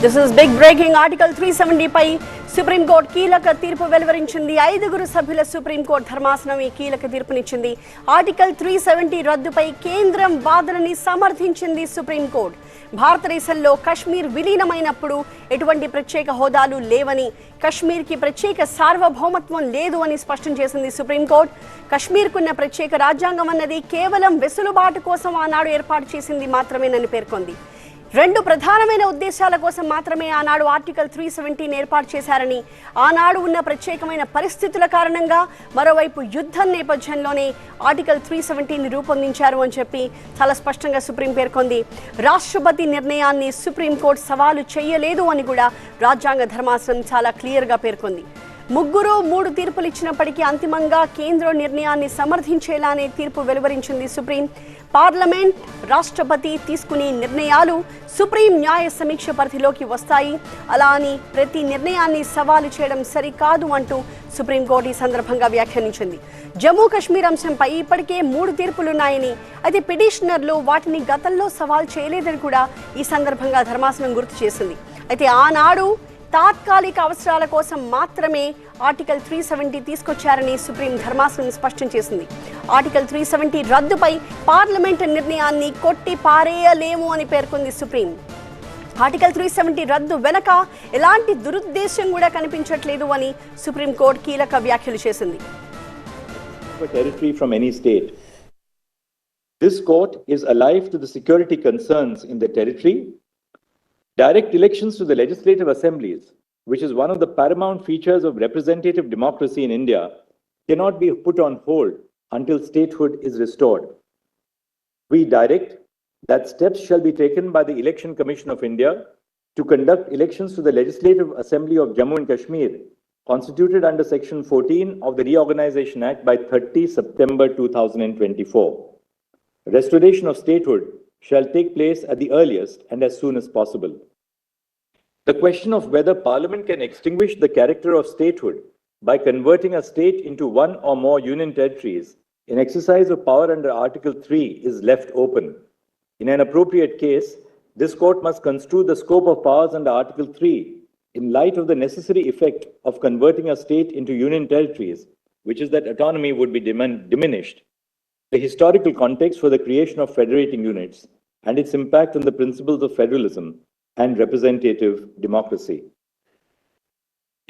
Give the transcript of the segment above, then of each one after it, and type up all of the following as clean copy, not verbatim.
This is big breaking. Article 370 pi supreme court కీలక తీర్పు వెలువరించింది. 5 సభ్యుల సుప్రీం కోర్టు ధర్మాసనం ఈ కీలక తీర్పునిచ్చింది. ఆర్టికల్ 370 రద్దుపై కేంద్రం వాదనని సమర్థించింది సుప్రీం కోర్టు. భారతదేశంలో కశ్మీర్ విలీనమైనప్పుడు ఎటువంటి ప్రత్యేక హోదాలు లేవని, కశ్మీర్కి ప్రత్యేక సార్వభౌమత్వం లేదు అని స్పష్టం చేసింది సుప్రీం కోర్టు. కశ్మీర్కున్న ప్రత్యేక రాజ్యాంగం అన్నది కేవలం వెసులుబాటు కోసం ఆనాడు ఏర్పాటు చేసింది మాత్రమేనని పేర్కొంది. రెండు ప్రధానమైన ఉద్దేశాల కోసం మాత్రమే ఆనాడు ఆర్టికల్ 370 ఏర్పాటు చేశారని, ఆనాడు ఉన్న ప్రత్యేకమైన పరిస్థితుల కారణంగా మరోవైపు యుద్ధం నేపథ్యంలోనే ఆర్టికల్ 370 రూపొందించారు అని చెప్పి చాలా స్పష్టంగా సుప్రీం పేర్కొంది. రాష్ట్రపతి నిర్ణయాన్ని సుప్రీంకోర్టు సవాలు చేయలేదు అని కూడా రాజ్యాంగ ధర్మాసనం చాలా క్లియర్గా పేర్కొంది. 3 తీర్పులు ఇచ్చినప్పటికీ అంతిమంగా కేంద్ర నిర్ణయాన్ని సమర్థించేలానే తీర్పు వెలువరించింది సుప్రీం. పార్లమెంట్, రాష్ట్రపతి తీసుకునే నిర్ణయాలు సుప్రీం న్యాయ సమీక్ష పరిధిలోకి వస్తాయి. అలా అని ప్రతి నిర్ణయాన్ని సవాలు చేయడం సరికాదు అంటూ సుప్రీంకోర్టు ఈ సందర్భంగా వ్యాఖ్యానించింది. జమ్మూ కాశ్మీర్ అంశంపై ఇప్పటికే 3 తీర్పులున్నాయని, అయితే పిటిషనర్లు వాటిని గతంలో సవాల్ చేయలేదని కూడా ఈ సందర్భంగా ధర్మాసనం గుర్తు చేసింది. అయితే ఆనాడు తాత్కాలిక అవసరాల కోసం మాత్రమే ఆర్టికల్ 370 తీసుకొచ్చారని సుప్రీం ధర్మాసనం స్పష్టం చేసింది. ఆర్టికల్ 370 రద్దుపై పార్లమెంట్ నిర్ణయాన్ని కొట్టి పారేయలేము అని పేర్కొంది సుప్రీం. ఆర్టికల్ 370 రద్దు వెనక ఎలాంటి దురుద్దేశం కూడా కనిపించట్లేదు అని సుప్రీం కోర్టు కీలక వ్యాఖ్యలు చేసింది. Territory from any state. This court is alive to the security concerns in the territory. Direct elections to the legislative assemblies, which is one of the paramount features of representative democracy in India, cannot be put on hold until statehood is restored. We direct that steps shall be taken by the Election Commission of India to conduct elections to the Legislative Assembly of Jammu and Kashmir, constituted under Section 14 of the Reorganization Act by 30 September 2024. Restoration of statehood shall take place at the earliest and as soon as possible. The question of whether Parliament can extinguish the character of statehood by converting a state into one or more union territories in exercise of power under Article 3 is left open. In an appropriate case, this court must construe the scope of powers under Article 3 in light of the necessary effect of converting a state into union territories, which is that autonomy would be diminished, the historical context for the creation of federating units, and its impact on the principles of federalism and representative democracy.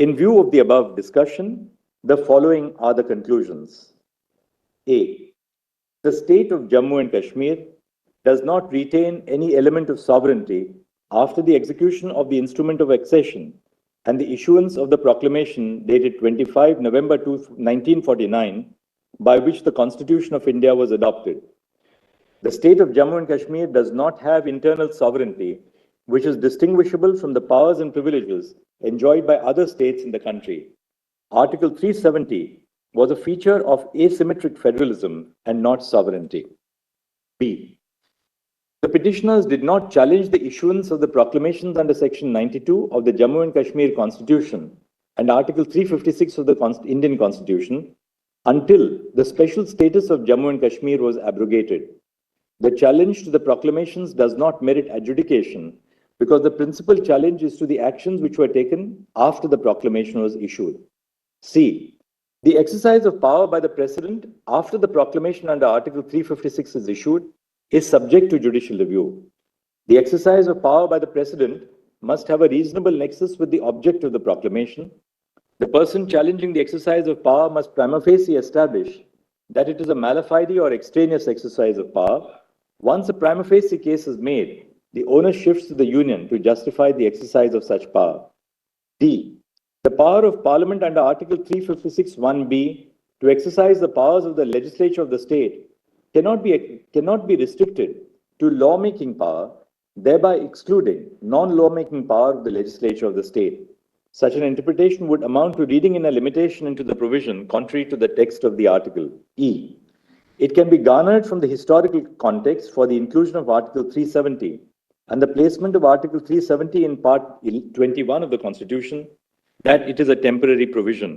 In view of the above discussion, the following are the conclusions. A. The state of Jammu and Kashmir does not retain any element of sovereignty after the execution of the instrument of accession and the issuance of the proclamation dated 25 November 1949, by which the Constitution of India was adopted. The state of Jammu and Kashmir does not have internal sovereignty, which is distinguishable from the powers and privileges enjoyed by other states in the country. Article 370 was a feature of asymmetric federalism and not sovereignty. B. The petitioners did not challenge the issuance of the proclamations under Section 92 of the Jammu and Kashmir Constitution and Article 356 of the Indian Constitution until the special status of Jammu and Kashmir was abrogated. The challenge to the proclamations does not merit adjudication because the principal challenge is to the actions which were taken after the proclamation was issued. C. The exercise of power by the President after the proclamation under Article 356 is issued is subject to judicial review. The exercise of power by the President must have a reasonable nexus with the object of the proclamation. The person challenging the exercise of power must prima facie establish that it is a mala fide or extraneous exercise of power. Once a prima facie case is made, the onus shifts to the union to justify the exercise of such power. D. The power of Parliament under Article 356(1)(b) to exercise the powers of the legislature of the state cannot be restricted to lawmaking power, thereby excluding non-lawmaking power of the legislature of the state. Such an interpretation would amount to reading in a limitation into the provision contrary to the text of the article. E. It can be garnered from the historical context for the inclusion of Article 370 and the placement of Article 370 in Part 21 of the Constitution that it is a temporary provision.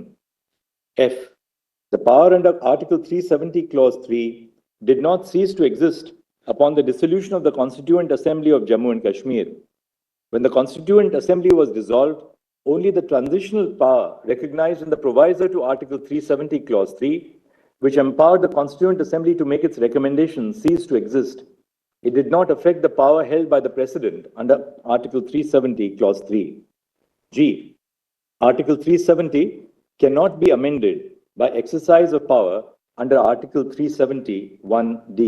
F. The power under Article 370 Clause 3 did not cease to exist upon the dissolution of the Constituent Assembly of Jammu and Kashmir. When the Constituent Assembly was dissolved, only the transitional power recognized in the provisor to Article 370, Clause 3, which empowered the Constituent Assembly to make its recommendations, ceased to exist. It did not affect the power held by the President under Article 370, Clause 3. G. Article 370 cannot be amended by exercise of power under Article 371D.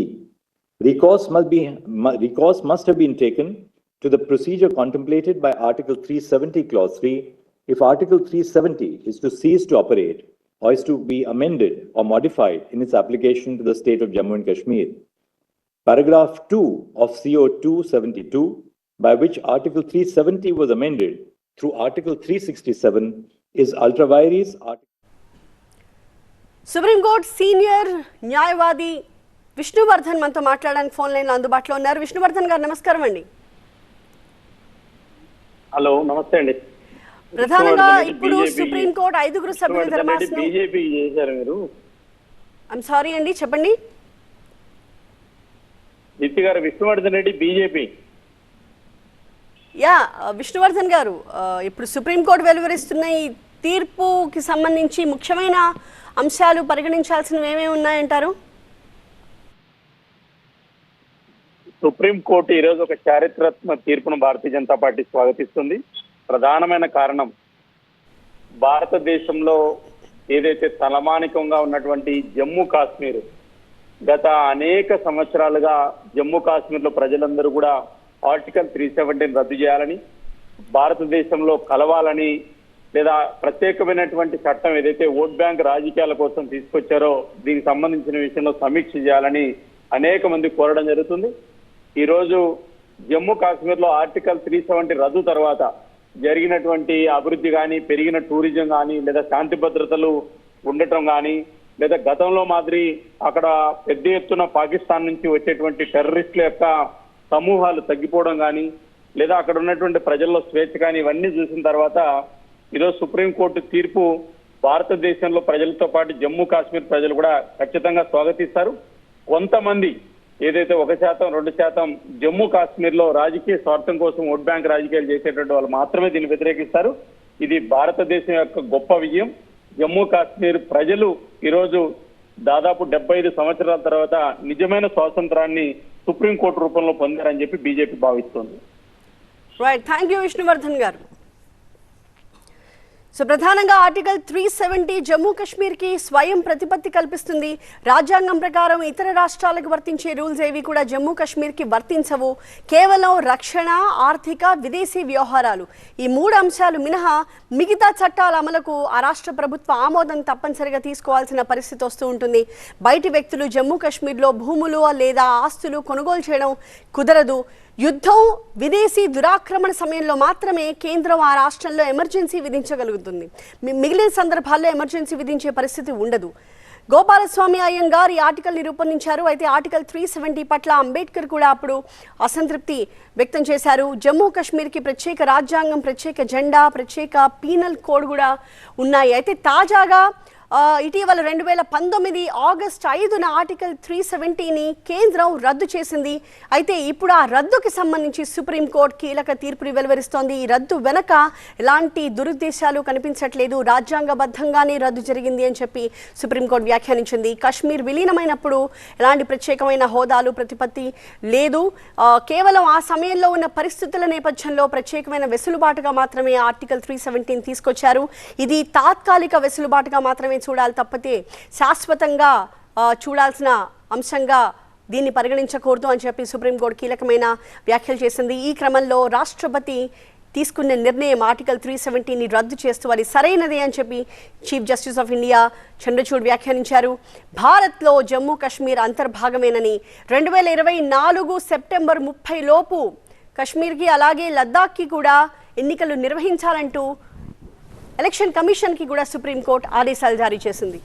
Recourse must have been taken to the procedure contemplated by Article 370, Clause 3, if Article 370 is to cease to operate or is to be amended or modified in its application to the state of Jammu and Kashmir. Paragraph 2 of CO 272, by which Article 370 was amended through Article 367, is ultra vires. Supreme court senior న్యాయవాది విష్ణువర్ధన్ మనతో మాట్లాడడానికి phone line అందుబాటులో ఉన్నారు. విష్ణువర్ధన్ గారు నమస్కారం అండి. Hello నమస్తే అండి. ప్రధానంగా ఇప్పుడు సుప్రీం కోర్టు 5 సభ్యుల ధర్మాసనం బీజేపీ చేశారు మీరు. ఐఎమ్ సారీ అండి, చెప్పండి. దీప్తి గారు, విష్ణువర్ధన్ రెడ్డి బీజేపీ. యా విష్ణువర్ధన్ గారు, ఇప్పుడు సుప్రీం కోర్టు వెలువరిస్తున్న ఈ తీర్పుకి సంబంధించి ముఖ్యమైన అంశాలు పరిగణించాల్సినవి ఏమేమి ఉన్నాయంటారు? సుప్రీం కోర్టు ఈరోజు ఒక చారిత్రాత్మక తీర్పును భారతీయ జనతా పార్టీ స్వాగతిస్తుంది. ప్రధానమైన కారణం, భారతదేశంలో ఏదైతే తలమానికంగా ఉన్నటువంటి జమ్మూ కాశ్మీర్, గత అనేక సంవత్సరాలుగా జమ్మూ కాశ్మీర్లో ప్రజలందరూ కూడా ఆర్టికల్ 370 రద్దు చేయాలని, భారతదేశంలో కలవాలని, లేదా ప్రత్యేకమైనటువంటి చట్టం ఏదైతే ఓట్ బ్యాంక్ రాజకీయాల కోసం తీసుకొచ్చారో దీనికి సంబంధించిన విషయంలో సమీక్ష చేయాలని అనేక మంది కోరడం జరుగుతుంది. ఈరోజు జమ్మూ కాశ్మీర్లో ఆర్టికల్ 370 రద్దు తర్వాత జరిగినటువంటి అభివృద్ధి కానీ, పెరిగిన టూరిజం కానీ, లేదా శాంతి భద్రతలు ఉండటం కానీ, లేదా గతంలో మాదిరి అక్కడ పెద్ద ఎత్తున పాకిస్తాన్ నుంచి వచ్చేటువంటి టెర్రరిస్టుల యొక్క సమూహాలు తగ్గిపోవడం కానీ, లేదా అక్కడ ఉన్నటువంటి ప్రజల్లో స్వేచ్ఛ కానీ, ఇవన్నీ చూసిన తర్వాత ఈరోజు సుప్రీంకోర్టు తీర్పు భారతదేశంలో ప్రజలతో పాటు జమ్మూ కాశ్మీర్ ప్రజలు కూడా ఖచ్చితంగా స్వాగతిస్తారు. కొంతమంది ఏదైతే 1%, 2% జమ్మూ కాశ్మీర్ లో రాజకీయ స్వార్థం కోసం ఓట్ బ్యాంక్ రాజకీయాలు చేసేటువంటి వాళ్ళు మాత్రమే దీన్ని వ్యతిరేకిస్తారు. ఇది భారతదేశం యొక్క గొప్ప విజయం. జమ్మూ కాశ్మీర్ ప్రజలు ఈరోజు దాదాపు 75 సంవత్సరాల తర్వాత నిజమైన స్వాతంత్రాన్ని సుప్రీంకోర్టు రూపంలో పొందారని చెప్పి బీజేపీ భావిస్తోంది. రైట్, థ్యాంక్ యూ విష్ణువర్ధన్ గారు. సో ప్రధానంగా ఆర్టికల్ 370 జమ్మూ కాశ్మీర్కి స్వయం ప్రతిపత్తి కల్పిస్తుంది. రాజ్యాంగం ప్రకారం ఇతర రాష్ట్రాలకు వర్తించే రూల్స్ ఏవి కూడా జమ్మూ కాశ్మీర్కి వర్తించవు. కేవలం రక్షణ, ఆర్థిక, విదేశీ వ్యవహారాలు, ఈ 3 అంశాలు మినహా మిగతా చట్టాల అమలుకు ఆ రాష్ట్ర ప్రభుత్వ ఆమోదం తప్పనిసరిగా తీసుకోవాల్సిన పరిస్థితి వస్తూ ఉంటుంది. బయటి వ్యక్తులు జమ్మూ కాశ్మీర్లో భూములు లేదా ఆస్తులు కొనుగోలు చేయడం కుదరదు. యుద్ధం, విదేశీ దురాక్రమణ సమయంలో మాత్రమే కేంద్రం ఆ రాష్ట్రంలో ఎమర్జెన్సీ విధించగలుగుతుంది. మిగిలిన సందర్భాల్లో ఎమర్జెన్సీ విధించే పరిస్థితి ఉండదు. గోపాలస్వామి అయ్యంగార్ ఈ ఆర్టికల్ని రూపొందించారు. అయితే ఆర్టికల్ 370 పట్ల అంబేద్కర్ కూడా అప్పుడు అసంతృప్తి వ్యక్తం చేశారు. జమ్మూ కాశ్మీర్కి ప్రత్యేక రాజ్యాంగం, ప్రత్యేక జెండా, ప్రత్యేక పీనల్ కోడ్ కూడా ఉన్నాయి. అయితే తాజాగా ఇటీవల 2019 ఆగస్టు 5న ఆర్టికల్ 370ని కేంద్రం రద్దు చేసింది. అయితే ఇప్పుడు ఆ రద్దుకి సంబంధించి సుప్రీంకోర్టు కీలక తీర్పుని వెలువరిస్తోంది. ఈ రద్దు వెనక ఎలాంటి దురుద్దేశాలు కనిపించట్లేదు, రాజ్యాంగబద్ధంగానే రద్దు జరిగింది అని చెప్పి సుప్రీంకోర్టు వ్యాఖ్యానించింది. కాశ్మీర్ విలీనమైనప్పుడు ఎలాంటి ప్రత్యేకమైన హోదాలు, ప్రతిపత్తి లేదు. కేవలం ఆ సమయంలో ఉన్న పరిస్థితుల నేపథ్యంలో ప్రత్యేకమైన వెసులుబాటుగా మాత్రమే ఆర్టికల్ 370ని తీసుకొచ్చారు. ఇది తాత్కాలిక వెసులుబాటుగా మాత్రమే చూడాలి తప్పితే శాశ్వతంగా చూడాల్సిన అంశంగా దీన్ని పరిగణించకూడదు అని చెప్పి సుప్రీంకోర్టు కీలకమైన వ్యాఖ్యలు చేసింది. ఈ క్రమంలో రాష్ట్రపతి తీసుకున్న నిర్ణయం ఆర్టికల్ 370ని రద్దు చేస్తూ అది సరైనదే అని చెప్పి chief justice of India Chandrachud వ్యాఖ్యానించారు. భారత్లో జమ్మూ కాశ్మీర్ అంతర్భాగమేనని, 2024 సెప్టెంబర్ 30 లోపు కాశ్మీర్కి అలాగే లద్దాఖ్కి కూడా ఎన్నికలు నిర్వహించాలంటూ ఎలక్షన్ కమిషన్కి కూడా సుప్రీంకోర్టు ఆదేశాలు జారీ చేసింది.